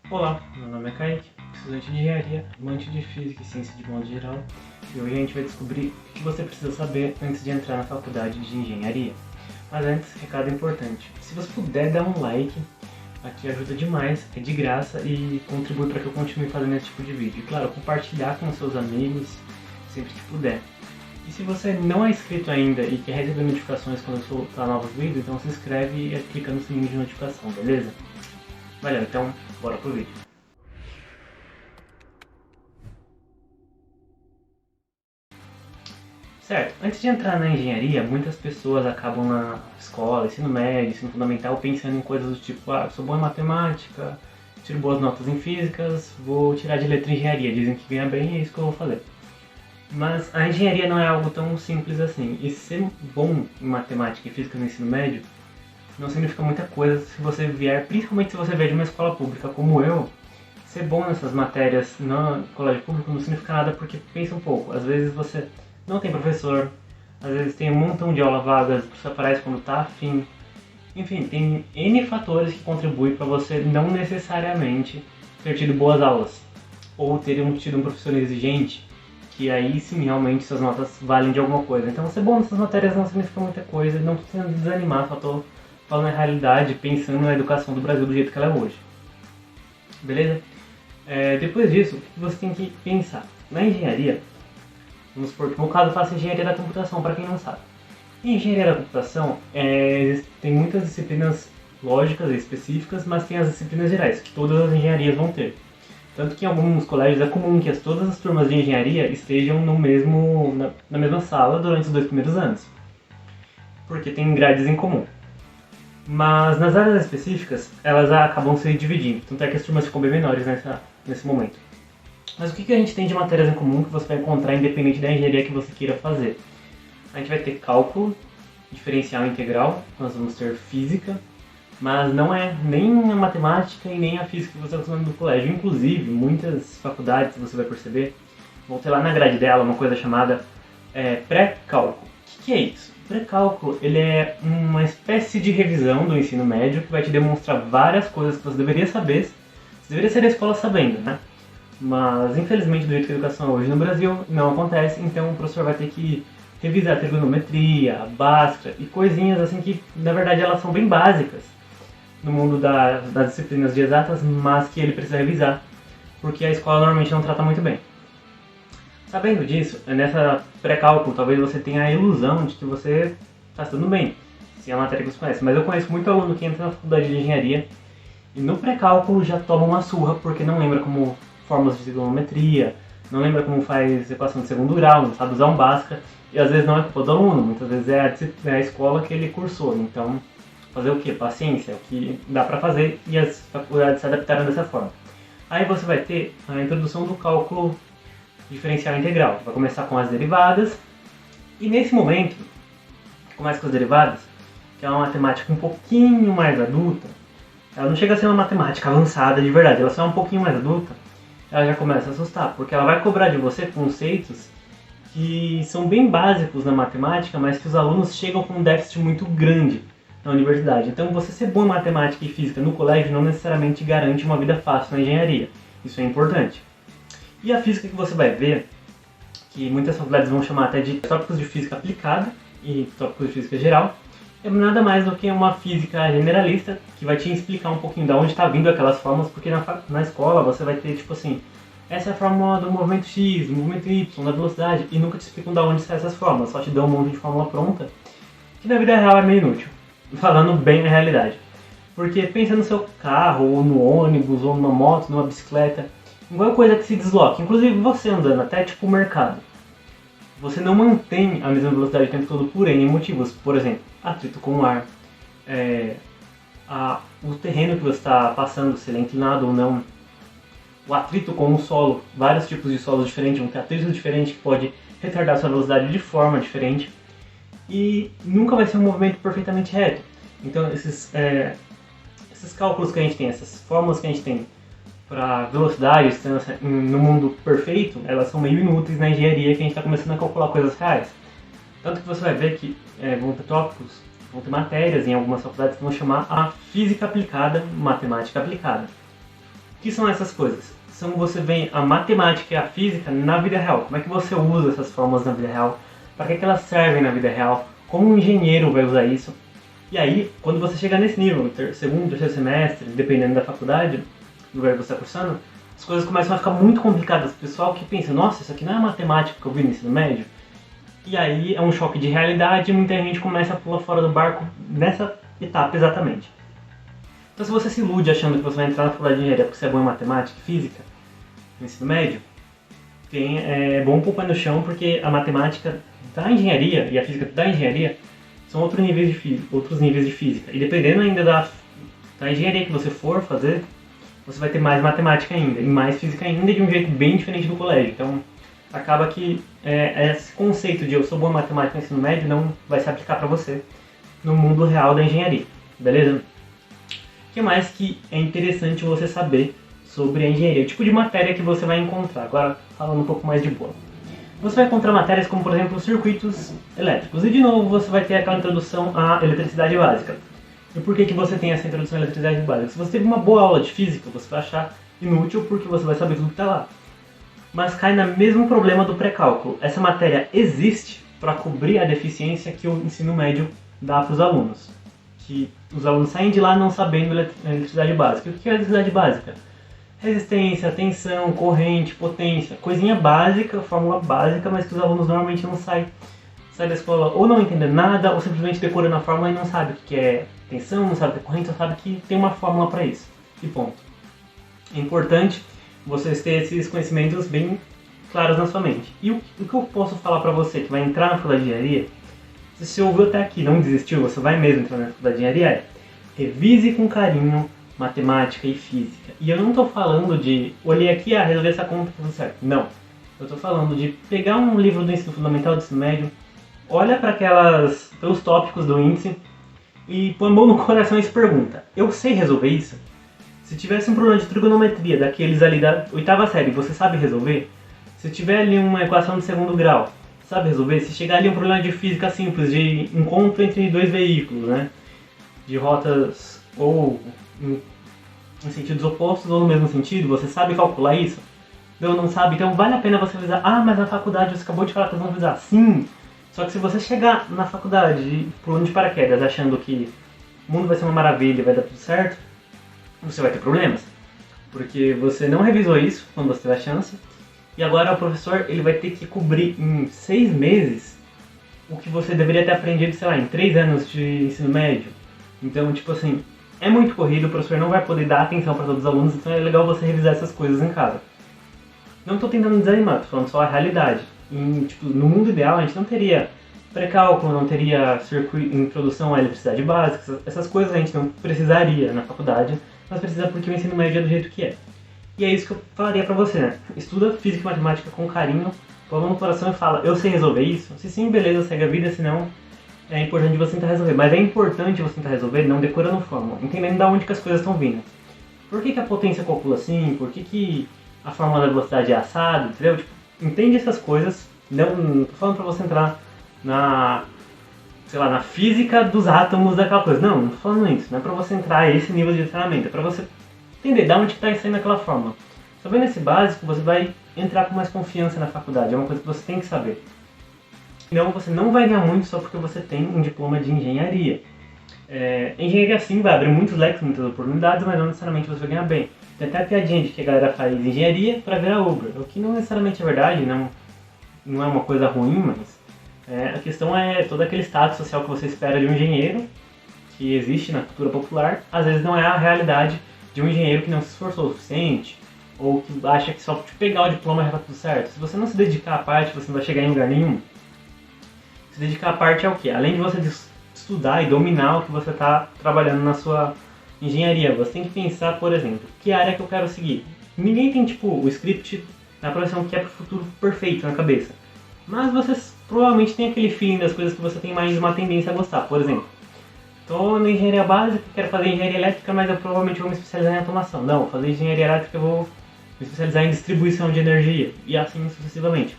Olá, meu nome é Kaique, estudante de engenharia, amante de física e ciência de modo geral, e hoje a gente vai descobrir o que você precisa saber antes de entrar na faculdade de engenharia. Mas antes, recado importante: se você puder dar um like, aqui ajuda demais, é de graça e contribui para que eu continue fazendo esse tipo de vídeo. E claro, compartilhar com seus amigos sempre que puder. E se você não é inscrito ainda e quer receber notificações quando eu soltar novos vídeos, então se inscreve e clica no sininho de notificação, beleza? Valeu, então bora pro vídeo. Certo, antes de entrar na engenharia, muitas pessoas acabam na escola, ensino médio, ensino fundamental, pensando em coisas do tipo, sou bom em matemática, tiro boas notas em físicas, vou tirar de letra em engenharia, dizem que ganha bem e é isso que eu vou fazer. Mas a engenharia não é algo tão simples assim, e ser bom em matemática e física no ensino médio não significa muita coisa se você vier, principalmente se você vier de uma escola pública como eu. Ser bom nessas matérias no colégio público não significa nada porque, pensa um pouco, às vezes você não tem professor, às vezes tem um montão de aulas vagas, você aparece quando tá afim. Enfim, tem N fatores que contribuem para você não necessariamente ter tido boas aulas ou ter tido um professor exigente, que aí sim realmente suas notas valem de alguma coisa. Então ser bom nessas matérias não significa muita coisa, não precisa desanimar, só tô falando a realidade, pensando na educação do Brasil do jeito que ela é hoje. Beleza? Depois disso, o que você tem que pensar? Na engenharia, vamos supor que no caso eu faço engenharia da computação, para quem não sabe. Em engenharia da computação, tem muitas disciplinas lógicas e específicas, mas tem as disciplinas gerais, que todas as engenharias vão ter. Tanto que em alguns colégios é comum que todas as turmas de engenharia estejam na mesma sala durante os 2 primeiros anos, porque tem grades em comum. Mas nas áreas específicas, elas acabam se dividindo, tanto é que as turmas ficam bem menores nesse momento. Mas o que a gente tem de matérias em comum que você vai encontrar independente da engenharia que você queira fazer? A gente vai ter cálculo, diferencial e integral, nós vamos ter física, mas não é nem a matemática e nem a física que você está acostumado no colégio. Inclusive, muitas faculdades, você vai perceber, vão ter lá na grade dela uma coisa chamada pré-cálculo. O que é isso? O pré-cálculo ele é uma espécie de revisão do ensino médio que vai te demonstrar várias coisas que você deveria saber, você deveria sair da escola sabendo, né? Mas infelizmente do jeito que a educação é hoje no Brasil não acontece, então o professor vai ter que revisar a trigonometria, a Bhaskara e coisinhas assim que na verdade elas são bem básicas no mundo das disciplinas de exatas, mas que ele precisa revisar, porque a escola normalmente não trata muito bem. Sabendo disso, nessa pré-cálculo talvez você tenha a ilusão de que você está estudando bem, se é a matéria que você conhece, mas eu conheço muito aluno que entra na faculdade de engenharia e no pré-cálculo já toma uma surra porque não lembra como fórmulas de trigonometria, não lembra como faz equação de segundo grau, não sabe usar um Bhaskara, e às vezes não é culpa do aluno, muitas vezes é a escola que ele cursou. Então, fazer o que? Paciência, é o que dá para fazer e as faculdades se adaptaram dessa forma. Aí você vai ter a introdução do cálculo diferencial integral, vai começar com as derivadas, e nesse momento, começa com as derivadas, que é uma matemática um pouquinho mais adulta. Ela não chega a ser uma matemática avançada de verdade, ela só é um pouquinho mais adulta. Ela já começa a assustar, porque ela vai cobrar de você conceitos que são bem básicos na matemática, mas que os alunos chegam com um déficit muito grande na universidade. Então você ser bom em matemática e física no colégio não necessariamente garante uma vida fácil na engenharia. Isso é importante. E a física que você vai ver, que muitas faculdades vão chamar até de tópicos de física aplicada e tópicos de física geral, é nada mais do que uma física generalista que vai te explicar um pouquinho de onde está vindo aquelas fórmulas, porque na escola você vai ter tipo assim, essa é a fórmula do movimento X, do movimento Y, da velocidade, e nunca te explicam de onde saem essas fórmulas, só te dão um monte de fórmula pronta, que na vida real é meio inútil, falando bem a realidade. Porque pensa no seu carro, ou no ônibus, ou numa moto, numa bicicleta, igual coisa que se desloca, inclusive você andando até tipo o mercado. Você não mantém a mesma velocidade o tempo todo por N motivos. Por exemplo, atrito com o ar, o terreno que você está passando, se ele é inclinado ou não, o atrito com o solo, vários tipos de solos diferentes, um atrito diferente que pode retardar sua velocidade de forma diferente, e nunca vai ser um movimento perfeitamente reto. Então esses cálculos que a gente tem, essas fórmulas que a gente tem para velocidade, distância no mundo perfeito, elas são meio inúteis na engenharia que a gente está começando a calcular coisas reais. Tanto que você vai ver que vão ter tópicos, vão ter matérias em algumas faculdades que vão chamar a física aplicada, matemática aplicada. O que são essas coisas? São você vê a matemática e a física na vida real. Como é que você usa essas fórmulas na vida real? Para que elas servem na vida real? Como um engenheiro vai usar isso? E aí, quando você chegar nesse nível, segundo, terceiro semestre, dependendo da faculdade, do lugar que você está cursando, as coisas começam a ficar muito complicadas. O pessoal que pensa, nossa, isso aqui não é matemática que eu vi no ensino médio. E aí é um choque de realidade e muita gente começa a pular fora do barco nessa etapa exatamente. Então se você se ilude achando que você vai entrar na faculdade de engenharia porque você é bom em matemática e física, no ensino médio, é bom pôr o pé no chão porque a matemática da engenharia e a física da engenharia são outros níveis de física. E dependendo ainda da engenharia que você for fazer, você vai ter mais matemática ainda, e mais física ainda, de um jeito bem diferente do colégio. Então, acaba que esse conceito de eu sou bom em matemática no ensino médio não vai se aplicar para você no mundo real da engenharia, beleza? O que mais que é interessante você saber sobre a engenharia? O tipo de matéria que você vai encontrar. Agora, falando um pouco mais de boa. Você vai encontrar matérias como, por exemplo, circuitos elétricos. E, de novo, você vai ter aquela introdução à eletricidade básica. E por que você tem essa introdução à eletricidade básica? Se você teve uma boa aula de física, você vai achar inútil porque você vai saber tudo que está lá. Mas cai no mesmo problema do pré-cálculo. Essa matéria existe para cobrir a deficiência que o ensino médio dá para os alunos. Que os alunos saem de lá não sabendo eletricidade básica. O que é eletricidade básica? Resistência, tensão, corrente, potência. Coisinha básica, fórmula básica, mas que os alunos normalmente não saem da escola ou não entendendo nada, ou simplesmente decorando a fórmula e não sabe o que é tensão, não sabe o que é corrente, só sabe que tem uma fórmula para isso. E ponto. É importante vocês terem esses conhecimentos bem claros na sua mente. E o que eu posso falar para você que vai entrar na faculdade de engenharia, se você ouviu até aqui e não desistiu, você vai mesmo entrar na faculdade de engenharia, revise com carinho matemática e física. E eu não estou falando de olhei aqui, resolver essa conta, tudo certo. Não. Eu estou falando de pegar um livro do ensino fundamental, do ensino médio, olha para pelos tópicos do índice e põe a mão no coração e se pergunta, eu sei resolver isso? Se tivesse um problema de trigonometria daqueles ali da oitava série, você sabe resolver? Se tiver ali uma equação de segundo grau, sabe resolver? Se chegar ali um problema de física simples, de encontro entre dois veículos, né? De rotas ou em sentidos opostos ou no mesmo sentido, você sabe calcular isso? Não sabe? Então vale a pena você avisar, mas na faculdade você acabou de falar que vocês vão avisar. Sim! Só que se você chegar na faculdade pulando de paraquedas achando que o mundo vai ser uma maravilha e vai dar tudo certo, você vai ter problemas. Porque você não revisou isso quando você teve a chance, e agora o professor ele vai ter que cobrir em 6 meses o que você deveria ter aprendido, sei lá, em 3 anos de ensino médio. Então, tipo assim, é muito corrido, o professor não vai poder dar atenção para todos os alunos, então é legal você revisar essas coisas em casa. Não estou tentando desanimar, estou falando só a realidade. No mundo ideal, a gente não teria pré-cálculo, não teria introdução à eletricidade básica, essas coisas a gente não precisaria na faculdade, mas precisa porque o ensino médio é do jeito que é. E é isso que eu falaria pra você, né? Estuda física e matemática com carinho, põe a mão no coração e fala, eu sei resolver isso? Se sim, beleza, segue a vida, senão é importante você tentar resolver. Mas é importante você tentar resolver não decorando fórmula, entendendo de onde que as coisas estão vindo. Por que a potência calcula assim? Por que a fórmula da velocidade é assado? Entendeu? Tipo, entende essas coisas. Não tô falando pra você entrar na física dos átomos daquela coisa. Não tô falando isso. Não é pra você entrar a esse nível de treinamento. É pra você entender de onde está saindo aquela fórmula. Sabendo esse básico, você vai entrar com mais confiança na faculdade. É uma coisa que você tem que saber. Então você não vai ganhar muito só porque você tem um diploma de engenharia. Engenharia sim vai abrir muitos leques, muitas oportunidades, mas não necessariamente você vai ganhar bem. Tem até a piadinha de que a galera faz engenharia para virar Uber, o que não necessariamente é verdade, não é uma coisa ruim, mas a questão é todo aquele status social que você espera de um engenheiro, que existe na cultura popular, às vezes não é a realidade de um engenheiro que não se esforçou o suficiente, ou que acha que só de pegar o diploma já tá tudo certo. Se você não se dedicar à parte, você não vai chegar em lugar nenhum. Se dedicar à parte é o quê? Além de você estudar e dominar o que você está trabalhando na sua engenharia, você tem que pensar, por exemplo, que área que eu quero seguir. Ninguém tem, o script na profissão que é pro futuro perfeito na cabeça. Mas você provavelmente tem aquele feeling das coisas que você tem mais uma tendência a gostar. Por exemplo, estou na engenharia básica, quero fazer engenharia elétrica, mas eu provavelmente vou me especializar em automação. Não, vou fazer engenharia elétrica, eu vou me especializar em distribuição de energia. E assim sucessivamente.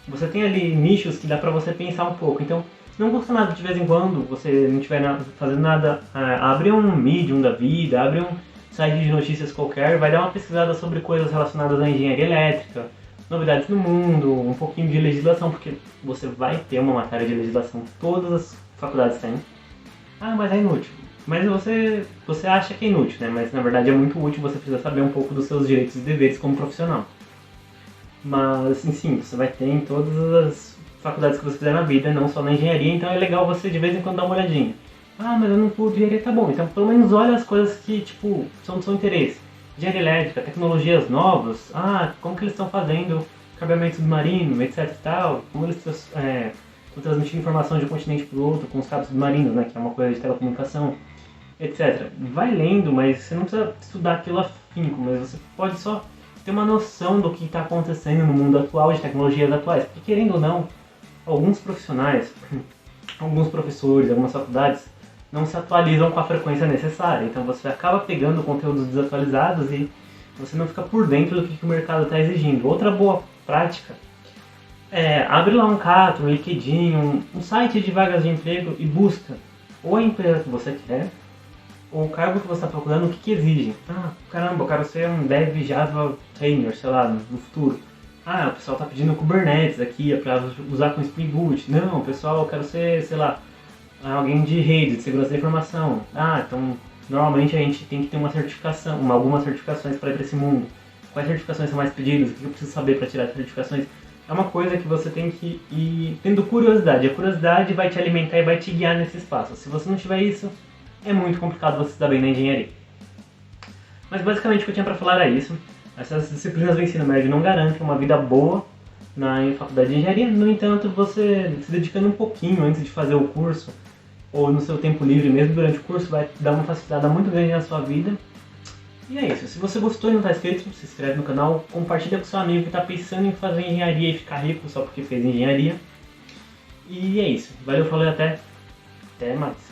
Você tem ali nichos que dá pra você pensar um pouco. Então, se não gostar nada de vez em quando, você não estiver fazendo nada, abre um Medium da vida, abre um site de notícias qualquer, vai dar uma pesquisada sobre coisas relacionadas à engenharia elétrica, novidades no mundo, um pouquinho de legislação, porque você vai ter uma matéria de legislação, todas as faculdades têm. Ah, mas é inútil. Mas você acha que é inútil, né? Mas na verdade é muito útil, você precisa saber um pouco dos seus direitos e deveres como profissional. Mas, sim, você vai ter em todas as faculdades que você fizer na vida, não só na engenharia, então é legal você de vez em quando dar uma olhadinha. Ah, mas eu não pude engenharia, tá bom. Então pelo menos olha as coisas que, tipo, são do seu interesse. Engenharia elétrica, tecnologias novas, como que eles estão fazendo cabeamento submarino, etc e tal, como eles estão transmitindo informação de um continente para o outro com os cabos submarinos, né, que é uma coisa de telecomunicação, etc. Vai lendo, mas você não precisa estudar aquilo afinco, mas você pode só ter uma noção do que está acontecendo no mundo atual, de tecnologias atuais. Porque querendo ou não, alguns profissionais, alguns professores, algumas faculdades não se atualizam com a frequência necessária. Então você acaba pegando conteúdos desatualizados e você não fica por dentro do que o mercado está exigindo. Outra boa prática é abre lá um Cato, um LinkedIn, um site de vagas de emprego e busca ou a empresa que você quer, ou o cargo que você está procurando, o que exigem. Caramba, eu quero ser um Dev Java Trainer, sei lá, no futuro. O pessoal está pedindo Kubernetes aqui, é para usar com Spring Boot. Não, pessoal, eu quero ser, sei lá, alguém de rede, de segurança da informação. Então, normalmente a gente tem que ter uma certificação, algumas certificações para ir para esse mundo. Quais certificações são mais pedidas? O que eu preciso saber para tirar as certificações? É uma coisa que você tem que ir tendo curiosidade. A curiosidade vai te alimentar e vai te guiar nesse espaço. Se você não tiver isso, é muito complicado você se dar bem na engenharia. Mas basicamente o que eu tinha para falar era isso. Essas disciplinas do ensino médio não garantem uma vida boa na faculdade de engenharia. No entanto, você se dedicando um pouquinho antes de fazer o curso, ou no seu tempo livre mesmo durante o curso, vai dar uma facilitada muito grande na sua vida. E é isso. Se você gostou e não está inscrito, se inscreve no canal, compartilha com seu amigo que está pensando em fazer engenharia e ficar rico só porque fez engenharia. E é isso. Valeu, falou e até mais.